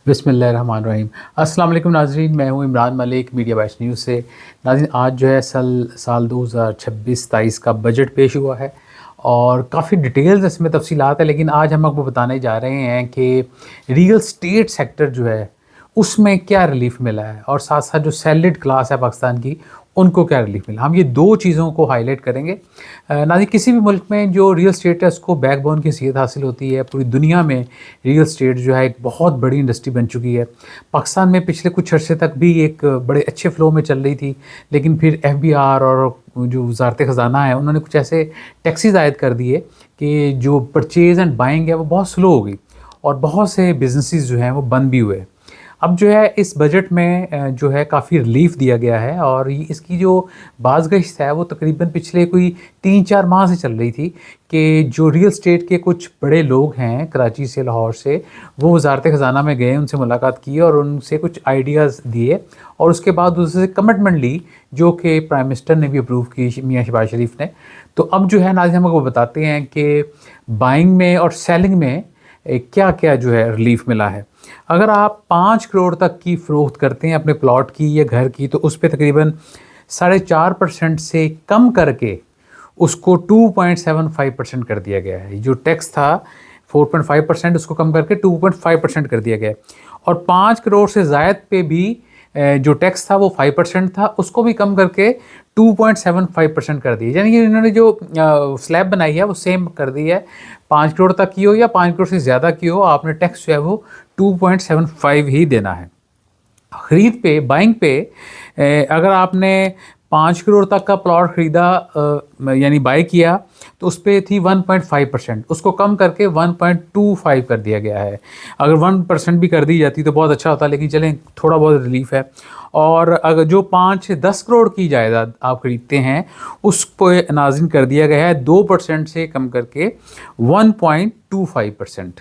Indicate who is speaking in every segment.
Speaker 1: بسم اللہ الرحمن الرحیم۔ السلام علیکم ناظرین، میں ہوں عمران ملک میڈیا بائٹس نیوز سے۔ ناظرین، آج جو ہے سال 2026-27 کا بجٹ پیش ہوا ہے اور کافی ڈیٹیلز اس میں تفصیلات ہیں، لیکن آج ہم آپ کو بتانے جا رہے ہیں کہ ریئل اسٹیٹ سیکٹر جو ہے اس میں کیا ریلیف ملا ہے اور ساتھ ساتھ جو سیلریڈ کلاس ہے پاکستان کی ان کو کیا ریلیف ملا۔ ہم یہ دو چیزوں کو ہائی لائٹ کریں گے۔ ناظرین، کسی بھی ملک میں جو ریئل اسٹیٹ ہے اس کو بیک بون کی حیثیت حاصل ہوتی ہے۔ پوری دنیا میں ریئل اسٹیٹ جو ہے ایک بہت بڑی انڈسٹری بن چکی ہے۔ پاکستان میں پچھلے کچھ عرصے تک بھی ایک بڑے اچھے فلو میں چل رہی تھی، لیکن پھر FBR اور جو وزارت خزانہ ہے انہوں نے کچھ ایسے ٹیکسیز عائد کر دیے کہ جو پرچیز اینڈ بائنگ ہے وہ بہت سلو ہو گئی اور بہت سے بزنسز جو ہیں وہ بند بھی ہوئے۔ اب جو ہے اس بجٹ میں جو ہے کافی ریلیف دیا گیا ہے اور اس کی جو بازگشت ہے وہ تقریباً پچھلے کوئی 3-4 ماہ سے چل رہی تھی کہ جو ریئل اسٹیٹ کے کچھ بڑے لوگ ہیں کراچی سے، لاہور سے، وہ وزارت خزانہ میں گئے، ان سے ملاقات کی اور ان سے کچھ آئیڈیاز دیے اور اس کے بعد اس سے کمٹمنٹ لی جو کہ پرائم منسٹر نے بھی اپروو کی، میاں شہباز شریف نے۔ تو اب جو ہے ناظرین ہم کو بتاتے ہیں کہ بائنگ میں اور سیلنگ میں کیا کیا جو ہے ریلیف ملا ہے۔ اگر آپ 5 کروڑ تک کی فروخت کرتے ہیں اپنے پلاٹ کی یا گھر کی، تو اس پہ تقریباً 4.5% سے کم کر کے اس کو 2.75% کر دیا گیا ہے۔ جو ٹیکس تھا 4.5% اس کو کم کر کے 2.5% کر دیا گیا ہے، اور 5 کروڑ سے زائد پہ بھی جو ٹیکس تھا وہ 5% تھا، اس کو بھی کم کر کے 2.75% کر دیا۔ یعنی کہ انہوں نے جو سلیب بنائی ہے وہ سیم کر دی ہے، 5 کروڑ تک کی ہو یا 5 کروڑ سے زیادہ کی ہو، آپ نے ٹیکس جو ہے وہ 2.75 ہی دینا ہے۔ خرید پہ، بائنگ پہ، اگر آپ نے 5 کروڑ تک کا پلاٹ خریدا یعنی بائی کیا تو اس پہ تھی 1.5%، اس کو کم کر کے 1.25 کر دیا گیا ہے۔ اگر 1% بھی کر دی جاتی تو بہت اچھا ہوتا، لیکن چلیں تھوڑا بہت ریلیف ہے۔ اور اگر جو 5-10 کروڑ کی جائیداد آپ خریدتے ہیں اس پہ ناظرین کر دیا گیا ہے 2% سے کم کر کے 1.25%،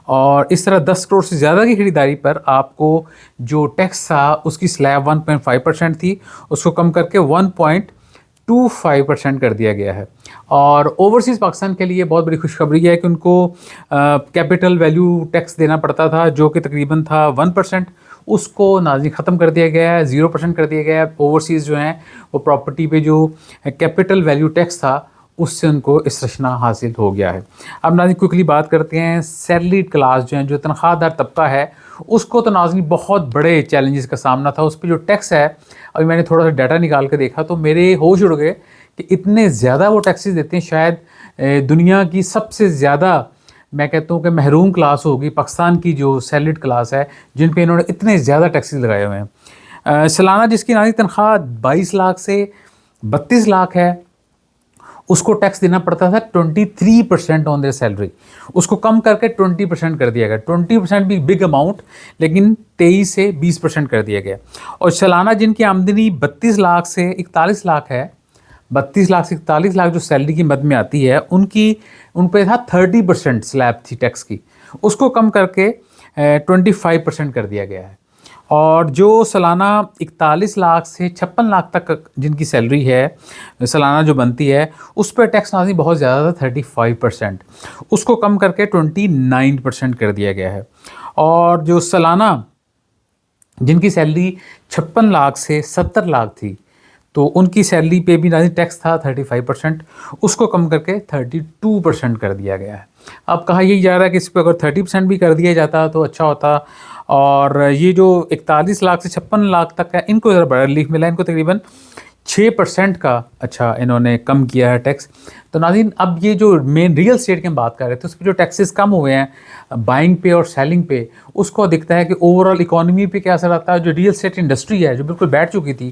Speaker 1: اور اس طرح 10 کروڑ سے زیادہ کی خریداری پر آپ کو جو ٹیکس تھا اس کی سلیب 1.5% تھی، اس کو کم کر کے 1.25% کر دیا گیا ہے۔ اور اوورسیز پاکستان کے لیے بہت بڑی خوشخبری ہے کہ ان کو کیپٹل ویلیو ٹیکس دینا پڑتا تھا جو کہ تقریباً تھا 1%، اس کو ناظرین ختم کر دیا گیا ہے، 0% کر دیا گیا ہے۔ اوورسیز جو ہیں وہ پراپرٹی پہ جو کیپٹل ویلیو ٹیکس تھا اس سے ان کو استثناء حاصل ہو گیا ہے۔ اب ناظرین کوئکلی بات کرتے ہیں سیلریڈ کلاس جو ہیں، جو تنخواہ دار طبقہ ہے، اس کو تو ناظرین بہت بڑے چیلنجز کا سامنا تھا۔ اس پہ جو ٹیکس ہے، ابھی میں نے تھوڑا سا ڈیٹا نکال کے دیکھا تو میرے ہوش اڑ گئے کہ اتنے زیادہ وہ ٹیکسز دیتے ہیں، شاید دنیا کی سب سے زیادہ میں کہتا ہوں کہ محروم کلاس ہوگی پاکستان کی جو سیلریڈ کلاس ہے، جن پہ انہوں نے اتنے زیادہ ٹیکسز لگائے ہوئے ہیں۔ سالانہ جس کی ناظرین تنخواہ 22 لاکھ سے 32 لاکھ ہے، اس کو ٹیکس دینا پڑتا تھا 23% آن دیئر سیلری، اس کو کم کر کے 20% کر دیا گیا۔ 20% بھی بگ اماؤنٹ، لیکن 23 سے 20% کر دیا گیا۔ اور سالانہ جن کی آمدنی 32 لاکھ سے 41 لاکھ ہے، 32 لاکھ سے 41 لاکھ جو سیلری کی مد میں آتی ہے، ان پہ تھا 30% سلیب تھی ٹیکس کی، اس کو کم کر کے 25% کر دیا گیا ہے۔ اور جو سالانہ 41 لاکھ سے 56 لاکھ تک جن کی سیلری ہے سالانہ جو بنتی ہے، اس پہ ٹیکس ناظرین بہت زیادہ تھا 35%، اس کو کم کر کے 29% کر دیا گیا ہے۔ اور جو سالانہ جن کی سیلری 56 لاکھ سے 70 لاکھ تھی، تو ان کی سیلری پہ بھی ناظرین ٹیکس تھا 35%، اس کو کم کر کے 32% کر دیا گیا ہے۔ اب کہا یہی جا رہا ہے کہ اس پہ اگر 30% بھی کر دیا جاتا تو اچھا ہوتا۔ اور یہ جو 41 لاکھ سے 56 لاکھ تک ہے، ان کو ذرا بڑا ریلیف ملا، ان کو تقریباً 6% کا انہوں نے کم کیا ہے ٹیکس۔ تو ناظرین اب یہ جو مین ریئل اسٹیٹ کی ہم بات کر رہے تھے، اس پہ جو ٹیکسز کم ہوئے ہیں بائنگ پہ اور سیلنگ پہ، اس کو دکھتا ہے کہ اوور آل اکانومی پہ کیا اثر آتا ہے۔ جو ریئل اسٹیٹ انڈسٹری ہے جو بالکل بیٹھ چکی تھی،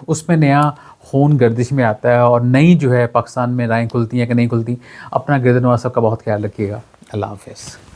Speaker 1: اس میں نیا خون گردش میں آتا ہے، اور نئی جو ہے پاکستان میں رائیں کھلتی ہیں کہ نہیں کھلتی۔ اپنا گرد نواز سب کا بہت خیال رکھیے گا۔ اللہ حافظ۔